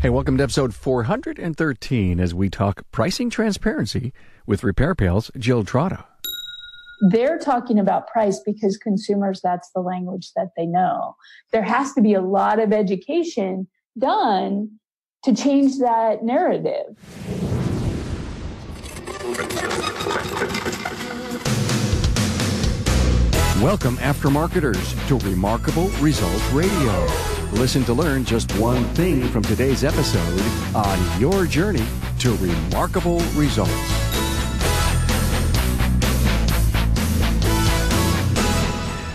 Hey, welcome to episode 413 as we talk pricing transparency with RepairPal's Jill Trotta. They're talking about price because consumers, that's the language that they know. There has to be a lot of education done to change that narrative. Welcome, aftermarketers, to Remarkable Results Radio. Listen to learn just one thing from today's episode on your journey to remarkable results.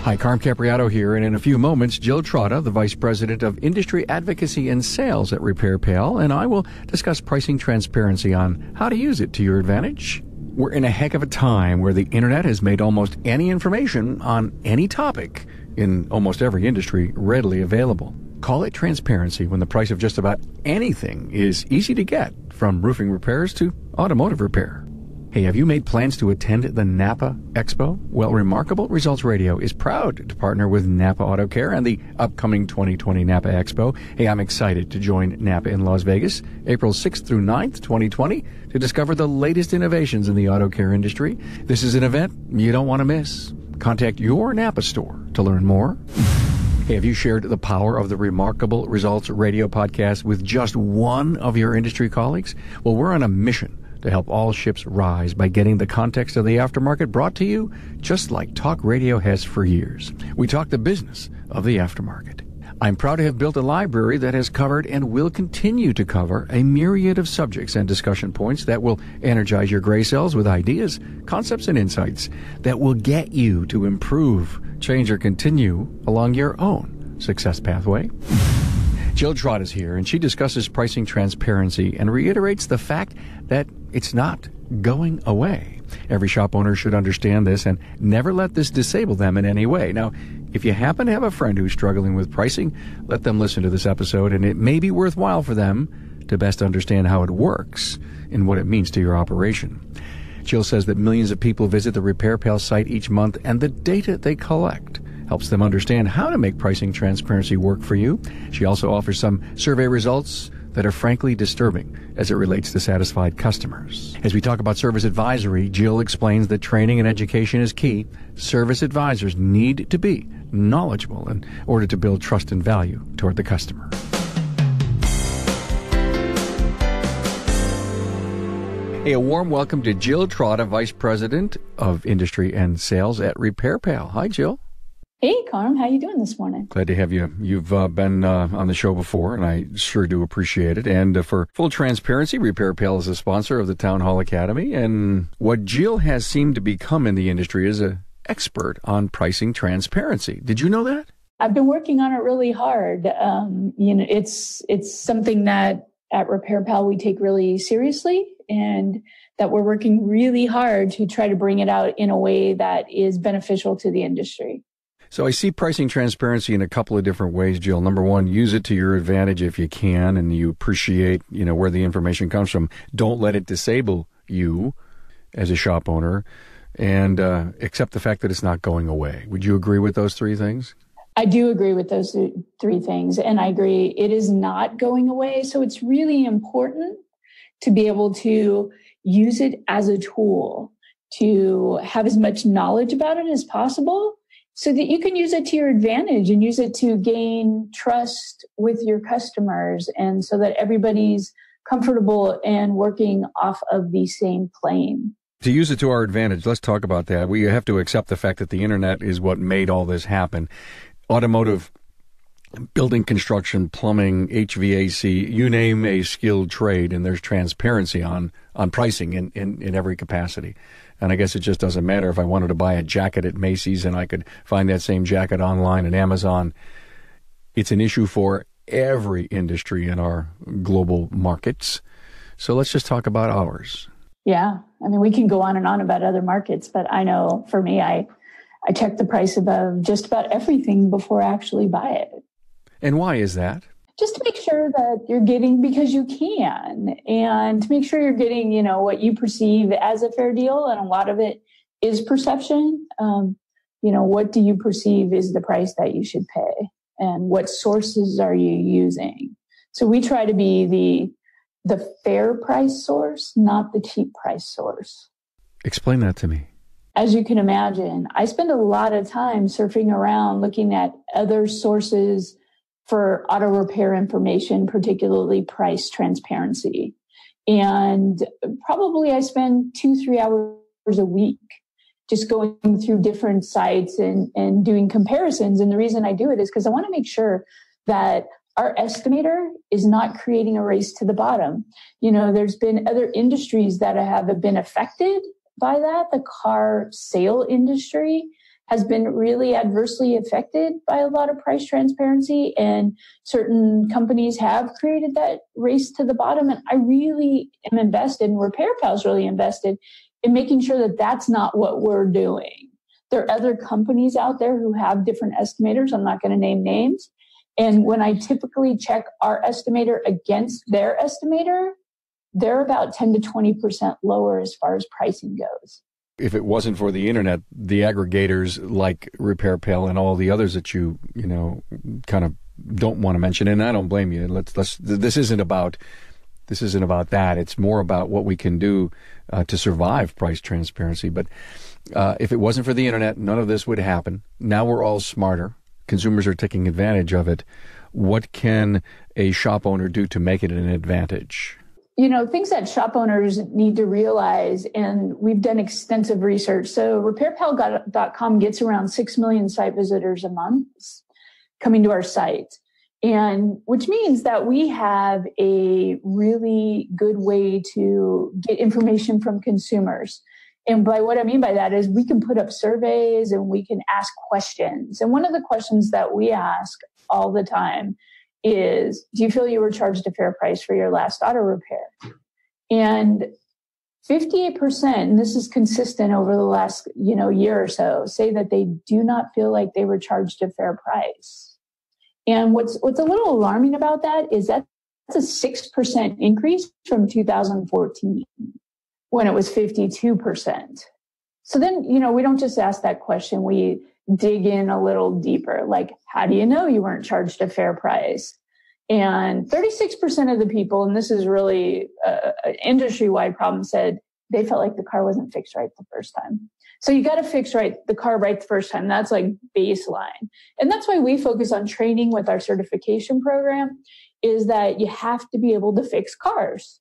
Hi, Carm Capriato here, and in a few moments, Jill Trotta, the Vice President of Industry Advocacy and Sales at RepairPal, and I will discuss pricing transparency on how to use it to your advantage. We're in a heck of a time where the internet has made almost any information on any topic in almost every industry readily available. Call it transparency when the price of just about anything is easy to get, from roofing repairs to automotive repair. Hey, have you made plans to attend the Napa Expo? Well, Remarkable Results Radio is proud to partner with Napa Auto Care and the upcoming 2020 Napa Expo. Hey, I'm excited to join Napa in Las Vegas, April 6th through 9th, 2020, to discover the latest innovations in the auto care industry. This is an event you don't want to miss. Contact your Napa store to learn more. Hey, have you shared the power of the Remarkable Results Radio podcast with just one of your industry colleagues? Well, we're on a mission to help all ships rise by getting the context of the aftermarket brought to you just like talk radio has for years. We talk the business of the aftermarket. I'm proud to have built a library that has covered and will continue to cover a myriad of subjects and discussion points that will energize your gray cells with ideas, concepts, and insights that will get you to improve, change, or continue along your own success pathway. Jill Trotta is here, and she discusses pricing transparency and reiterates the fact that it's not going away. Every shop owner should understand this and never let this disable them in any way. Now, if you happen to have a friend who's struggling with pricing, let them listen to this episode, and it may be worthwhile for them to best understand how it works and what it means to your operation. Jill says that millions of people visit the RepairPal site each month, and the data they collect helps them understand how to make pricing transparency work for you. She also offers some survey results that are frankly disturbing as it relates to satisfied customers. As we talk about service advisory, Jill explains that training and education is key. Service advisors need to be knowledgeable in order to build trust and value toward the customer. Hey, a warm welcome to Jill Trotta, Vice President of Industry and Sales at RepairPal. Hi, Jill. Hey, Carm, how you doing this morning? Glad to have you. You've been on the show before, and I sure do appreciate it. And for full transparency, RepairPal is a sponsor of the Town Hall Academy, and what Jill has seemed to become in the industry is an expert on pricing transparency. Did you know that? I've been working on it really hard. It's something that at RepairPal we take really seriously, and that we're working really hard to try to bring it out in a way that is beneficial to the industry. So I see pricing transparency in a couple of different ways, Jill. Number one, use it to your advantage if you can, and you appreciate, where the information comes from. Don't let it disable you as a shop owner, and accept the fact that it's not going away. Would you agree with those three things? I do agree with those three things, and I agree it is not going away. So it's really important to be able to use it as a tool to have as much knowledge about it as possible, so that you can use it to your advantage and use it to gain trust with your customers, and so that everybody's comfortable and working off of the same plane. To use it to our advantage, let's talk about that. We have to accept the fact that the internet is what made all this happen. Automotive, building, construction, plumbing, HVAC, you name a skilled trade, and there's transparency on pricing in every capacity. And I guess it just doesn't matter if I wanted to buy a jacket at Macy's and I could find that same jacket online at Amazon. It's an issue for every industry in our global markets. So let's just talk about ours. Yeah. I mean, we can go on and on about other markets, but I know for me, I check the price of just about everything before I actually buy it. And why is that? Just to make sure that you're getting because you can, and to make sure you're getting, what you perceive as a fair deal. And a lot of it is perception. What do you perceive is the price that you should pay, and what sources are you using? So we try to be the fair price source, not the cheap price source. Explain that to me. As you can imagine, I spend a lot of time surfing around looking at other sources for auto repair information, particularly price transparency. And probably I spend 2-3 hours a week just going through different sites and doing comparisons. And the reason I do it is because I want to make sure that our estimator is not creating a race to the bottom. There's been other industries that have been affected by that. The car sale industry has been really adversely affected by a lot of price transparency, and certain companies have created that race to the bottom. And I really am invested, and RepairPal is really invested in making sure that that's not what we're doing. There are other companies out there who have different estimators. I'm not going to name names. And when I typically check our estimator against their estimator, they're about 10 to 20% lower as far as pricing goes. If it wasn't for the internet, the aggregators like RepairPal and all the others that you kind of don't want to mention, and I don't blame you. This isn't about that. It's more about what we can do to survive price transparency. But if it wasn't for the internet, none of this would happen. Now we're all smarter. Consumers are taking advantage of it. What can a shop owner do to make it an advantage? Things that shop owners need to realize, and we've done extensive research. So RepairPal.com gets around 6 million site visitors a month coming to our site. And which means that we have a really good way to get information from consumers. And by what I mean by that is we can put up surveys and we can ask questions. And one of the questions that we ask all the time is, do you feel you were charged a fair price for your last auto repair? And 58%, and this is consistent over the last year or so, say that they do not feel like they were charged a fair price. And what's a little alarming about that is that's a 6% increase from 2014 when it was 52%. So then, we don't just ask that question. We dig in a little deeper. Like, how do you know you weren't charged a fair price? And 36% of the people, and this is really an industry-wide problem, said they felt like the car wasn't fixed right the first time. So you got to fix the car right the first time. That's like baseline. And that's why we focus on training with our certification program, is that you have to be able to fix cars.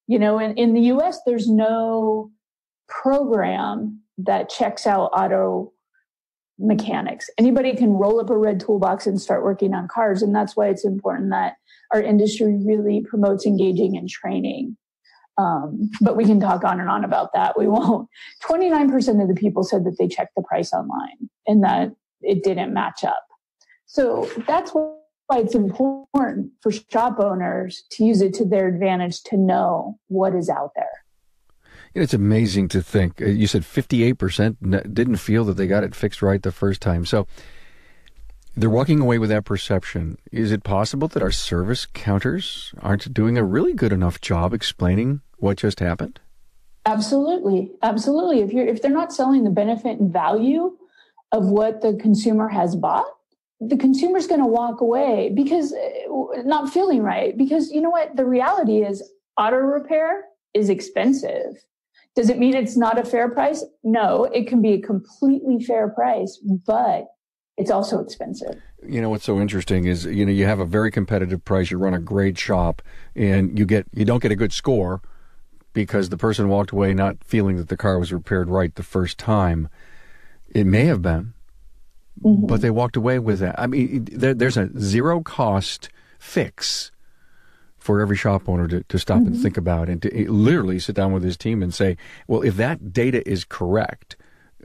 In the US, there's no program that checks out auto mechanics. Anybody can roll up a red toolbox and start working on cars. And that's why it's important that our industry really promotes engaging in training. But we can talk on and on about that. We won't. 29% of the people said that they checked the price online and that it didn't match up. So that's why it's important for shop owners to use it to their advantage to know what is out there. It's amazing to think. You said 58% didn't feel that they got it fixed right the first time. So they're walking away with that perception. Is it possible that our service counters aren't doing a really good enough job explaining what just happened? Absolutely. Absolutely. If they're not selling the benefit and value of what the consumer has bought, the consumer's going to walk away because not feeling right. Because you know what? The reality is auto repair is expensive. Does it mean it's not a fair price? No, it can be a completely fair price, but it's also expensive. What's so interesting is, you have a very competitive price, you run a great shop, and you don't get a good score because the person walked away not feeling that the car was repaired right the first time. It may have been, but they walked away with that. I mean, there's a zero cost fix for every shop owner to stop and think about, and to literally sit down with his team and say, well, if that data is correct,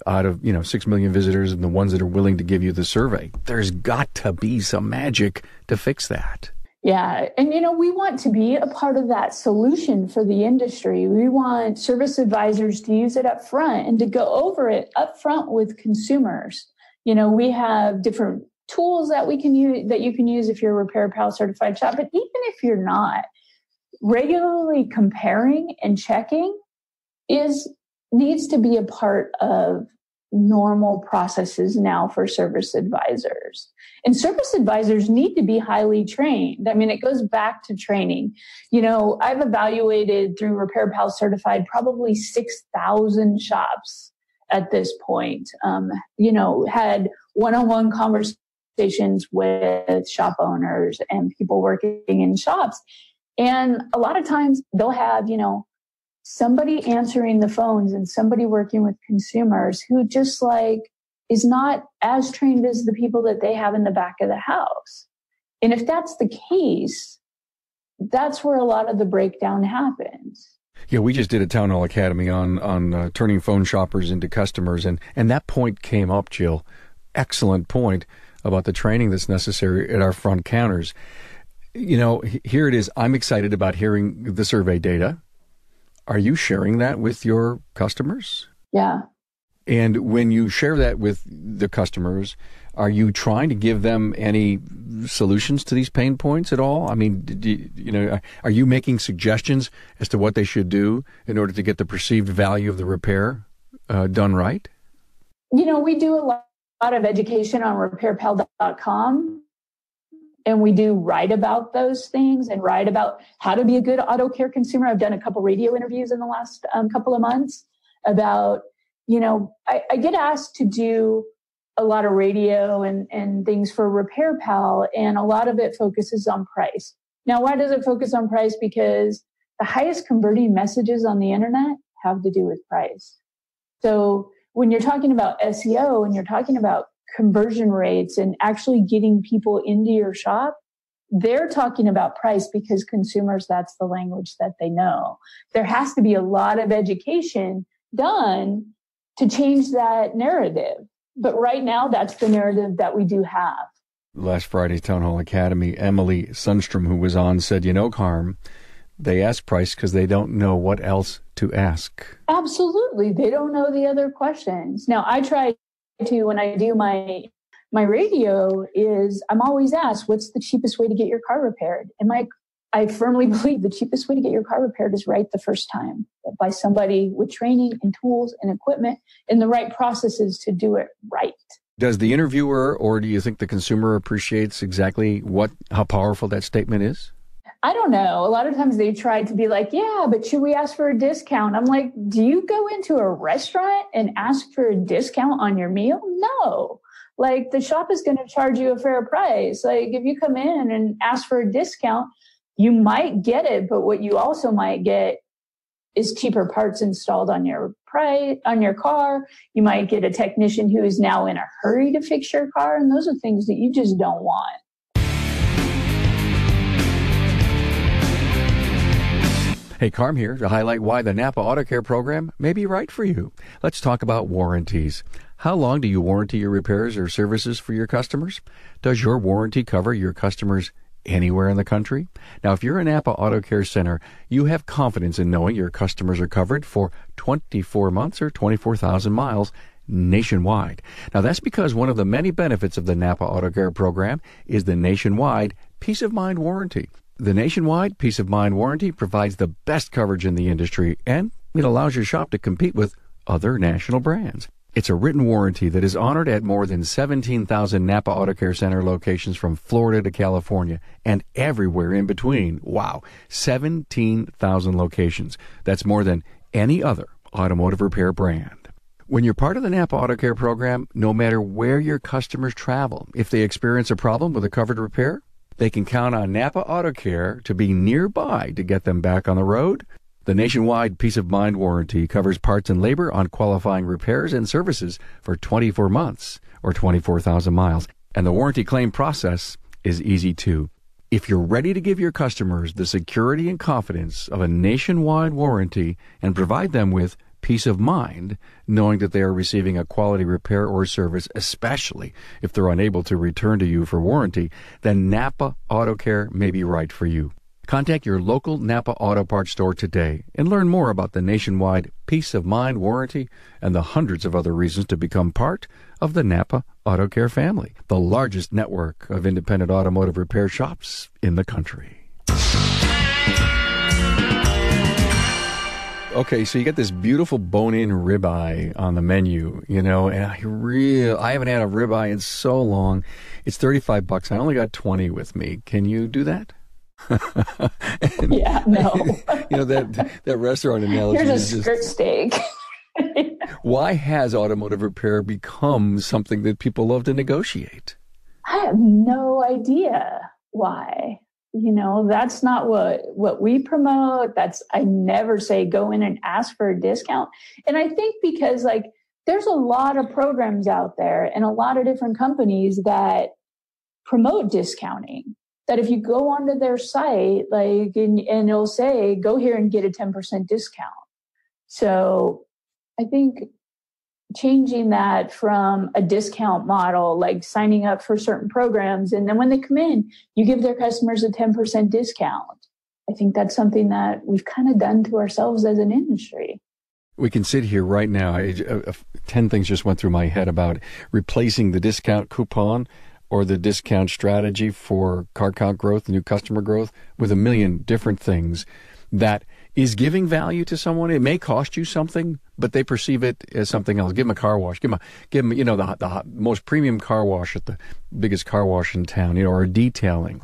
out of 6 million visitors and the ones that are willing to give you the survey, there's got to be some magic to fix that. Yeah. And, we want to be a part of that solution for the industry. We want service advisors to use it up front and to go over it up front with consumers. We have different tools that we can use, that you can use if you're a RepairPal certified shop. But even if you're not, regularly comparing and checking needs to be a part of normal processes now for service advisors. And service advisors need to be highly trained. I mean, it goes back to training. I've evaluated through RepairPal certified probably 6,000 shops at this point. Had one-on-one conversations with shop owners and people working in shops. And a lot of times they'll have, somebody answering the phones and somebody working with consumers who just is not as trained as the people that they have in the back of the house. And if that's the case, that's where a lot of the breakdown happens. Yeah, we just did a Town Hall Academy on turning phone shoppers into customers, and that point came up, Jill. Excellent point about the training that's necessary at our front counters. Here it is. I'm excited about hearing the survey data. Are you sharing that with your customers? Yeah. And when you share that with the customers, are you trying to give them any solutions to these pain points at all? I mean, are you making suggestions as to what they should do in order to get the perceived value of the repair done right? We do a lot of education on RepairPal.com. And we do write about those things and write about how to be a good auto care consumer. I've done a couple radio interviews in the last couple of months about, I get asked to do a lot of radio and things for RepairPal, and a lot of it focuses on price. Now, why does it focus on price? Because the highest converting messages on the internet have to do with price. So when you're talking about SEO and you're talking about conversion rates and actually getting people into your shop, they're talking about price because consumers, that's the language that they know. There has to be a lot of education done to change that narrative. But right now, that's the narrative that we do have. Last Friday's Town Hall Academy, Emily Sundstrom, who was on, said, Carm, they ask price because they don't know what else to ask. Absolutely. They don't know the other questions. Now, I try to, when I do my radio, is I'm always asked, what's the cheapest way to get your car repaired? And I firmly believe the cheapest way to get your car repaired is right the first time, by somebody with training and tools and equipment and the right processes to do it right. Does the interviewer, or do you think the consumer appreciates exactly how powerful that statement is? I don't know. A lot of times they try to be like, yeah, but should we ask for a discount? I'm like, do you go into a restaurant and ask for a discount on your meal? No. The shop is going to charge you a fair price. If you come in and ask for a discount, you might get it, but what you also might get is cheaper parts installed on your car. You might get a technician who is now in a hurry to fix your car, and those are things that you just don't want. Hey, Carm here to highlight why the Napa Auto Care program may be right for you. Let's talk about warranties. How long do you warranty your repairs or services for your customers? Does your warranty cover your customers anywhere in the country? Now, if you're a Napa Auto Care Center, you have confidence in knowing your customers are covered for 24 months or 24,000 miles nationwide. Now, that's because one of the many benefits of the Napa Auto Care program is the nationwide peace of mind warranty. The nationwide peace of mind warranty provides the best coverage in the industry, and it allows your shop to compete with other national brands. It's a written warranty that is honored at more than 17,000 Napa Auto Care Center locations from Florida to California and everywhere in between. Wow, 17,000 locations. That's more than any other automotive repair brand. When you're part of the Napa Auto Care program, no matter where your customers travel, if they experience a problem with a covered repair, they can count on Napa Auto Care to be nearby to get them back on the road. The nationwide peace of mind warranty covers parts and labor on qualifying repairs and services for 24 months or 24,000 miles. And the warranty claim process is easy too. If you're ready to give your customers the security and confidence of a nationwide warranty and provide them with peace of mind, knowing that they are receiving a quality repair or service, especially if they're unable to return to you for warranty, then Napa Auto Care may be right for you. Contact your local Napa Auto Parts store today and learn more about the nationwide peace of mind warranty and the hundreds of other reasons to become part of the Napa Auto Care family, the largest network of independent automotive repair shops in the country. Okay, so you got this beautiful bone-in ribeye on the menu, and I haven't had a ribeye in so long. It's $35. I only got 20 with me. Can you do that? Yeah, no. that restaurant analogy. Here's a skirt steak. Why has automotive repair become something that people love to negotiate? I have no idea why. That's not what we promote. I never say go in and ask for a discount. And I think because there's a lot of programs out there and a lot of different companies that promote discounting, that if you go onto their site, and it'll say, go here and get a 10% discount. So I think changing that from a discount model, like signing up for certain programs, and then when they come in, you give their customers a 10% discount. I think that's something that we've kind of done to ourselves as an industry. We can sit here right now. 10 things just went through my head about replacing the discount coupon or the discount strategy for car count growth, new customer growth, with a million different things that is giving value to someone. It may cost you something, but they perceive it as something else. Give them a car wash. Give them the most premium car wash at the biggest car wash in town, or a detailing.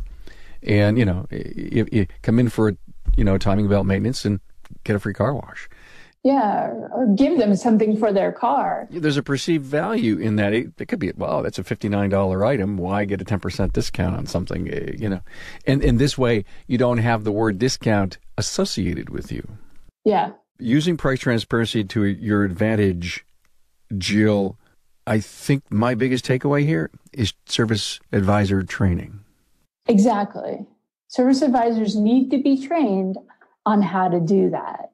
And, you come in for, timing belt maintenance and get a free car wash. Yeah, or give them something for their car. There's a perceived value in that. It could be, wow, that's a $59 item. Why get a 10% discount on something, And in this way, you don't have the word discount associated with you. Yeah. Using price transparency to your advantage, Jill, I think my biggest takeaway here is service advisor training. Exactly. Service advisors need to be trained on how to do that.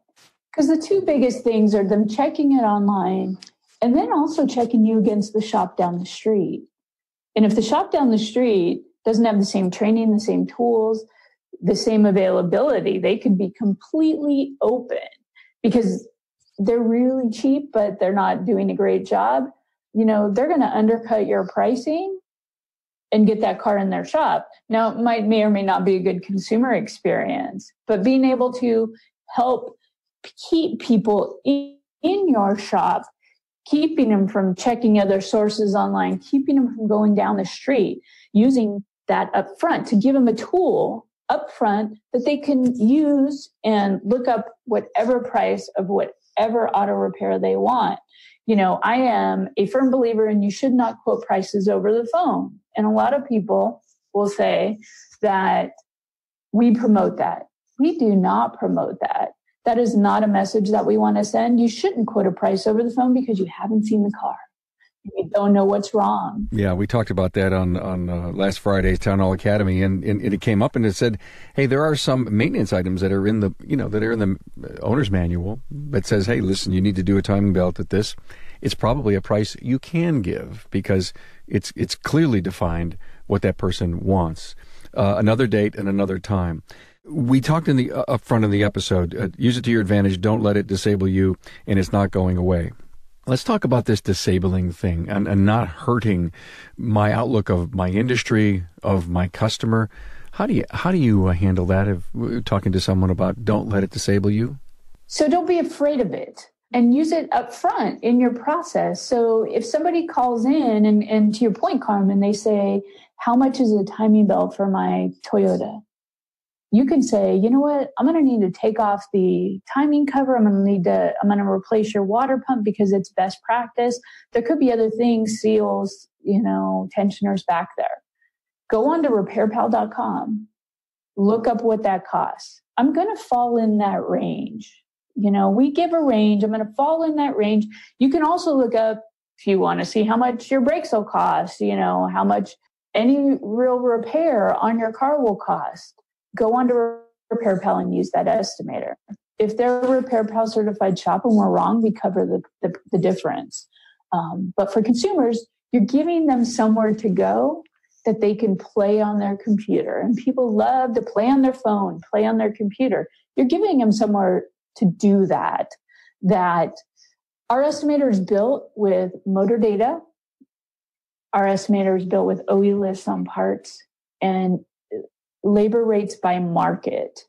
Because the two biggest things are them checking it online and then also checking you against the shop down the street. And if the shop down the street doesn't have the same training, the same tools, the same availability, they could be completely open because they're really cheap, but they're not doing a great job. They're going to undercut your pricing and get that car in their shop. Now, it may or may not be a good consumer experience, but being able to help keep people in your shop, keeping them from checking other sources online, keeping them from going down the street, using that up front to give them a tool up front that they can use and look up whatever price of whatever auto repair they want. I am a firm believer in you should not quote prices over the phone. And a lot of people will say that we promote that. We do not promote that. That is not a message that we want to send. You shouldn't quote a price over the phone because you haven't seen the car. You don't know what's wrong. Yeah, we talked about that on last Friday's Town Hall Academy, and it came up and it said, hey, there are some maintenance items that are in the owner's manual that says, hey, listen, you need to do a timing belt at this. It's probably a price you can give because it's clearly defined what that person wants. Another date and another time. We talked in the up front of the episode, use it to your advantage, don't let it disable you, and it's not going away. Let's talk about this disabling thing and not hurting my outlook of my industry, of my customer. How do you handle that if talking to someone about don't let it disable you? So don't be afraid of it and use it up front in your process. So if somebody calls in and to your point, Carmen, they say, how much is a timing belt for my Toyota? You can say, you know what, I'm going to need to take off the timing cover. I'm going to replace your water pump because it's best practice. There could be other things, seals, tensioners back there. Go on to repairpal.com. Look up what that costs. I'm going to fall in that range. We give a range. I'm going to fall in that range. You can also look up if you want to see how much your brakes will cost, how much any real repair on your car will cost. Go on to RepairPal and use that estimator. If they're a RepairPal certified shop and we're wrong, we cover the difference. But for consumers, you're giving them somewhere to go that they can play on their computer. And people love to play on their phone, play on their computer. You're giving them somewhere to do that. That our estimator is built with motor data. Our estimator is built with OE lists on parts and labor rates by market.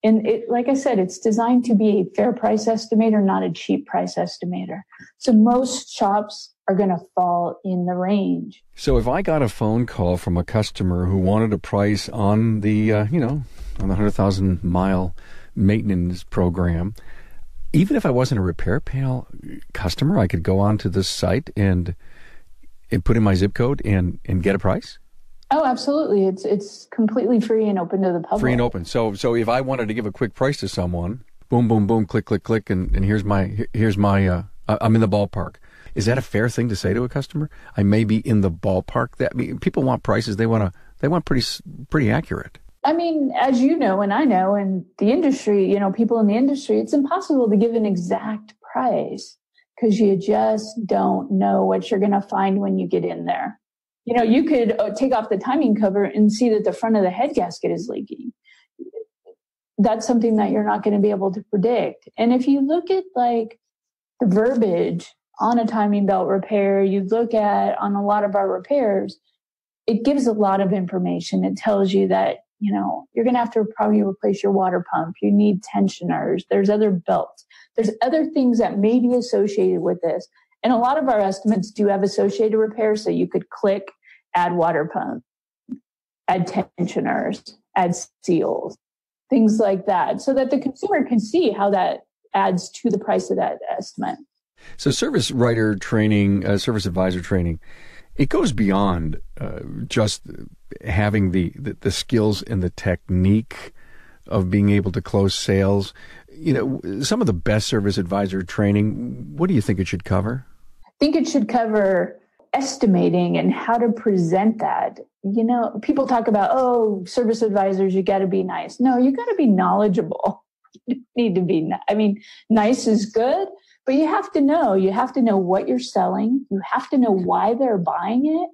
And like I said, it's designed to be a fair price estimator, not a cheap price estimator. So most shops are going to fall in the range. So if I got a phone call from a customer who wanted a price on the, on the 100,000 mile maintenance program, even if I wasn't a RepairPal customer, I could go onto the site and put in my zip code and get a price? Oh, absolutely. It's completely free and open to the public. Free and open. So if I wanted to give a quick price to someone, boom, boom, boom, click, click, click, and here's my I'm in the ballpark. Is that a fair thing to say to a customer? I may be in the ballpark. People want prices. They want pretty accurate. I mean, as you know, and I know, in the industry, people in the industry, it's impossible to give an exact price because you just don't know what you're going to find when you get in there. You could take off the timing cover and see that the front of the head gasket is leaking. That's something that you're not going to be able to predict. And if you look at like the verbiage on a timing belt repair, you look at on a lot of our repairs, it gives a lot of information. It tells you that, you're going to have to probably replace your water pump. You need tensioners. There's other belts. There's other things that may be associated with this. And a lot of our estimates do have associated repairs. So you could click, add water pump, add tensioners, add seals, things like that, so that the consumer can see how that adds to the price of that estimate. So service writer training, service advisor training, it goes beyond just having the skills and the technique of being able to close sales. Some of the best service advisor training, what do you think it should cover? I think it should cover estimating and how to present that. People talk about, service advisors, you got to be nice. No, you got to be knowledgeable. You need to be, nice is good, but you have to know what you're selling. You have to know why they're buying it,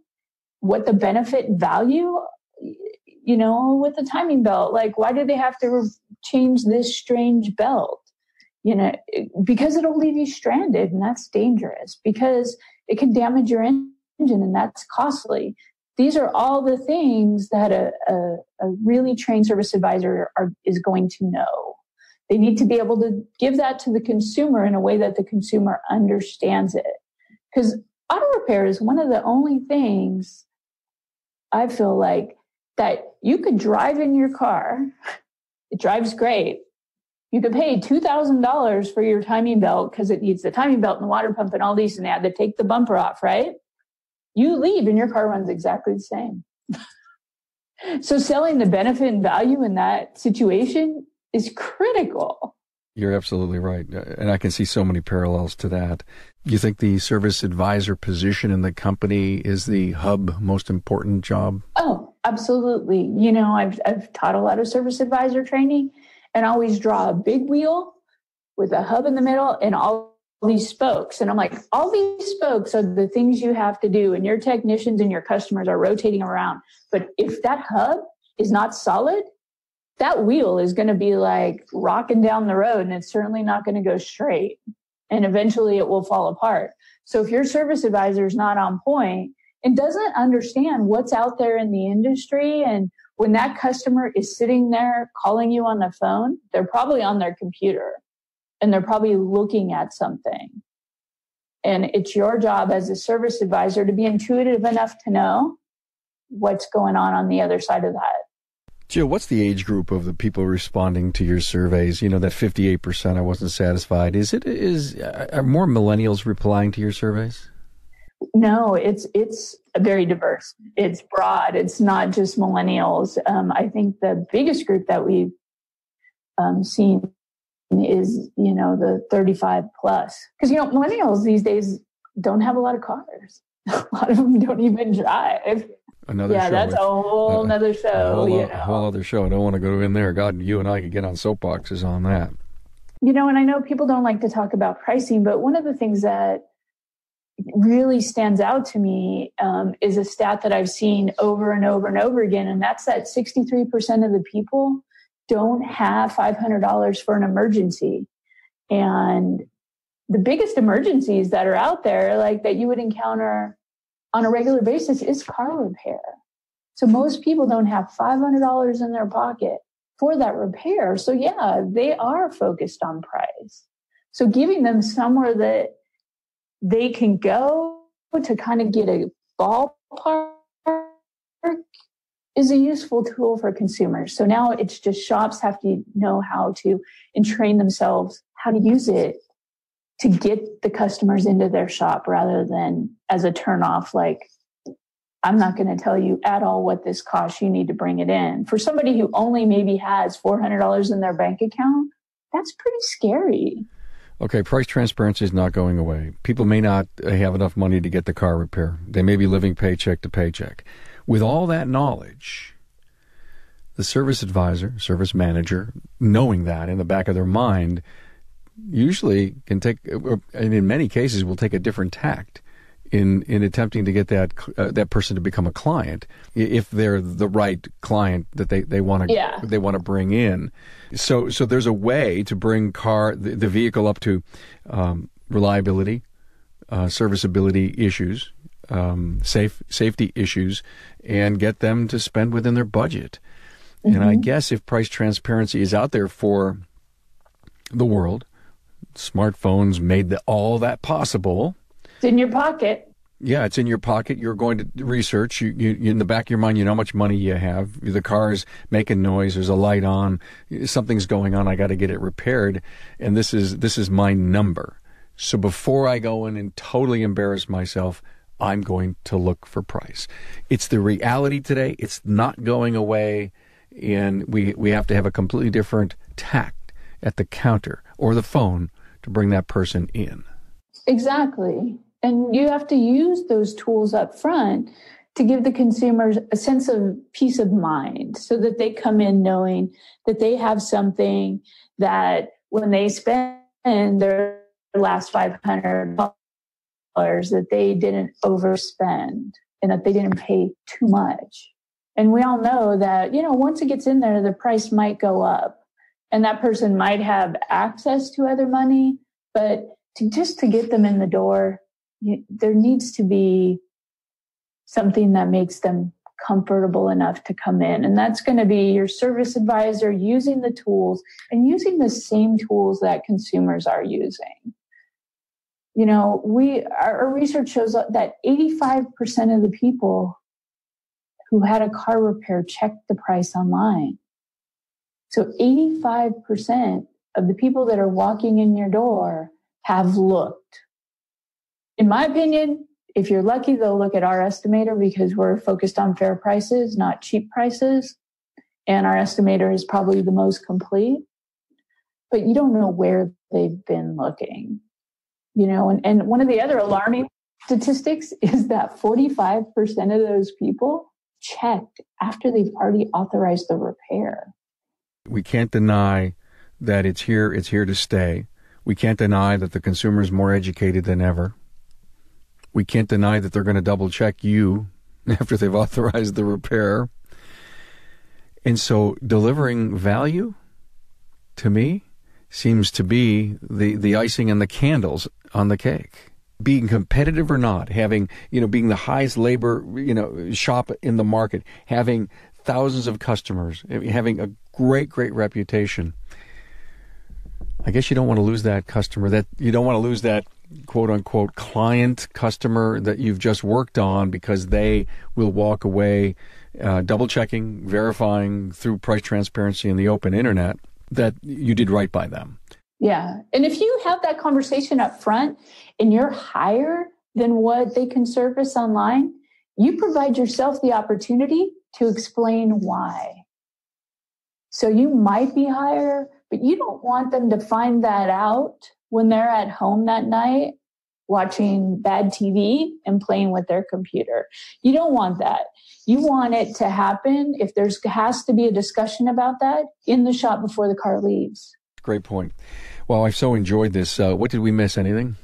what the benefit value, with the timing belt, like why do they have to change this strange belt? Because it'll leave you stranded, and that's dangerous because it can damage your engine, and that's costly. These are all the things that a really trained service advisor is going to know. They need to be able to give that to the consumer in a way that the consumer understands it. Because auto repair is one of the only things I feel like that you could drive in your car. It drives great. You could pay $2,000 for your timing belt because it needs the timing belt and the water pump and all these, and they had to take the bumper off, right? You leave and your car runs exactly the same. So selling the benefit and value in that situation is critical. You're absolutely right. And I can see so many parallels to that. You think the service advisor position in the company is the hub most important job? Oh, absolutely. I've taught a lot of service advisor training and always draw a big wheel with a hub in the middle and all these spokes. And I'm like, all these spokes are the things you have to do, and your technicians and your customers are rotating around. But if that hub is not solid, that wheel is going to be like rocking down the road, and it's certainly not going to go straight. And eventually it will fall apart. So if your service advisor is not on point and doesn't understand what's out there in the industry, and when that customer is sitting there calling you on the phone, they're probably on their computer and they're probably looking at something. And it's your job as a service advisor to be intuitive enough to know what's going on the other side of that. Jill, what's the age group of the people responding to your surveys? That 58% I wasn't satisfied. Are more millennials replying to your surveys? No, it's very diverse. It's broad. It's not just millennials. I think the biggest group that we've seen is, the 35 plus. Because, millennials these days don't have a lot of cars. A lot of them don't even drive. Another show. That's a whole other show. A whole other show. I don't want to go in there. God, you and I could get on soapboxes on that. And I know people don't like to talk about pricing, but one of the things that really stands out to me is a stat that I've seen over and over and over again, and that's that 63% of the people don't have $500 for an emergency. And the biggest emergencies that are out there, like that you would encounter on a regular basis, is car repair. So most people don't have $500 in their pocket for that repair. So yeah, they are focused on price. So giving them somewhere that they can go to kind of get a ballpark is a useful tool for consumers. So now it's just shops have to know how to and train themselves how to use it to get the customers into their shop rather than as a turnoff, like, I'm not going to tell you at all what this costs. You need to bring it in. For somebody who only maybe has $400 in their bank account, that's pretty scary. Okay, price transparency is not going away. People may not have enough money to get the car repair. They may be living paycheck to paycheck. With all that knowledge, the service advisor, service manager, knowing that in the back of their mind, usually can take, and in many cases will take a different tact in attempting to get that person to become a client, if they're the right client that they want to bring in. So there's a way to bring the vehicle up to reliability, serviceability issues, safety issues, and get them to spend within their budget. Mm-hmm. And I guess if price transparency is out there for the world, smartphones made all that possible. It's in your pocket. Yeah, it's in your pocket. You're going to research. You in the back of your mind, you know how much money you have. The car is making noise. There's a light on. Something's going on. I got to get it repaired. And this is my number. So before I go in and totally embarrass myself, I'm going to look for price. It's the reality today. It's not going away. And we have to have a completely different tact at the counter or the phone to bring that person in. Exactly. And you have to use those tools up front to give the consumers a sense of peace of mind so that they come in knowing that they have something that when they spend their last $500, that they didn't overspend and that they didn't pay too much. And we all know that, once it gets in there, the price might go up and that person might have access to other money, but to get them in the door, there needs to be something that makes them comfortable enough to come in. And that's going to be your service advisor using the tools and using the same tools that consumers are using. Our research shows that 85% of the people who had a car repair checked the price online. So 85% of the people that are walking in your door have looked. In my opinion, if you're lucky, they'll look at our estimator because we're focused on fair prices, not cheap prices. And our estimator is probably the most complete. But you don't know where they've been looking. And one of the other alarming statistics is that 45% of those people checked after they've already authorized the repair. We can't deny that it's here to stay. We can't deny that the consumer is more educated than ever. We can't deny that they're going to double check you after they've authorized the repair. And so delivering value, to me, seems to be the icing and the candles on the cake. Being competitive or not, having, being the highest labor, shop in the market, having thousands of customers, having a great reputation. I guess you don't want to lose that customer, that you don't want to lose that quote unquote client customer that you've just worked on because they will walk away double checking, verifying through price transparency and the open internet that you did right by them. Yeah. And if you have that conversation up front and you're higher than what they can service online, you provide yourself the opportunity to explain why. So you might be higher, but you don't want them to find that out when they're at home that night watching bad TV and playing with their computer. You don't want that. You want it to happen, if there has to be a discussion about that, in the shop before the car leaves. Great point. Well, I've so enjoyed this. What did we miss? Anything?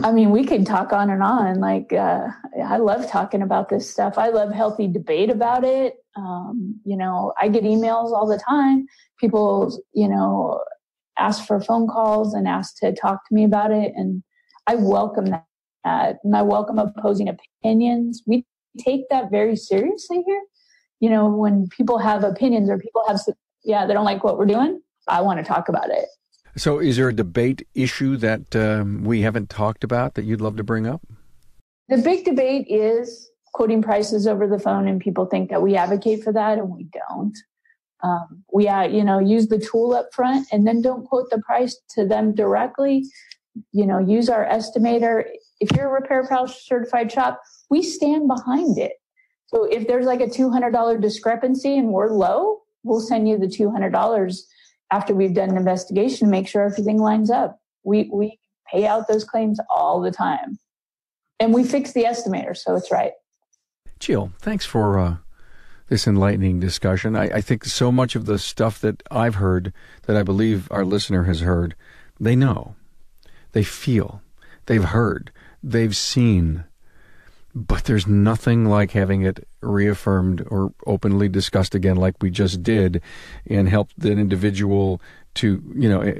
I mean, we could talk on and on. I love talking about this stuff. I love healthy debate about it. I get emails all the time. People, ask for phone calls and ask to talk to me about it. And I welcome that. And I welcome opposing opinions. We take that very seriously here. When people have opinions or people have Yeah, they don't like what we're doing. I want to talk about it. So is there a debate issue that we haven't talked about that you'd love to bring up? The big debate is quoting prices over the phone, and people think that we advocate for that, and we don't. We use the tool up front and then don't quote the price to them directly. Use our estimator. If you're a RepairPal certified shop, we stand behind it. So if there's like a $200 discrepancy and we're low, we'll send you the $200 after we've done an investigation to make sure everything lines up. We pay out those claims all the time. And we fix the estimator, so it's right. Jill, thanks for this enlightening discussion. I think so much of the stuff that I've heard, that I believe our listener has heard, they know, they feel, they've heard, they've seen. But there's nothing like having it reaffirmed or openly discussed again like we just did, and help the individual to,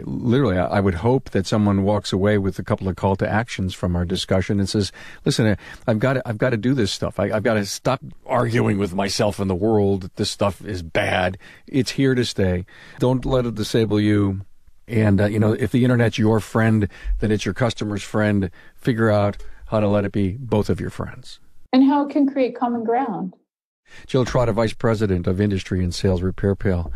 literally, I would hope that someone walks away with a couple of call to actions from our discussion and says, listen, I've got to do this stuff. I've got to stop arguing with myself and the world that this stuff is bad. It's here to stay. Don't let it disable you. And, if the internet's your friend, then it's your customer's friend. Figure out how to let it be both of your friends. And how it can create common ground. Jill Trotta, Vice President of Industry and Sales RepairPal.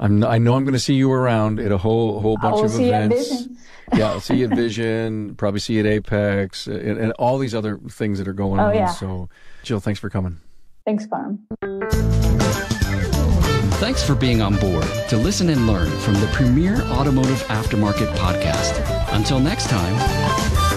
I know I'm going to see you around at a whole bunch of events. Yeah, I'll see you at Vision, probably see you at Apex, and all these other things that are going on. Yeah. So, Jill, thanks for coming. Thanks, Carm. Thanks for being on board to listen and learn from the premier automotive aftermarket podcast. Until next time.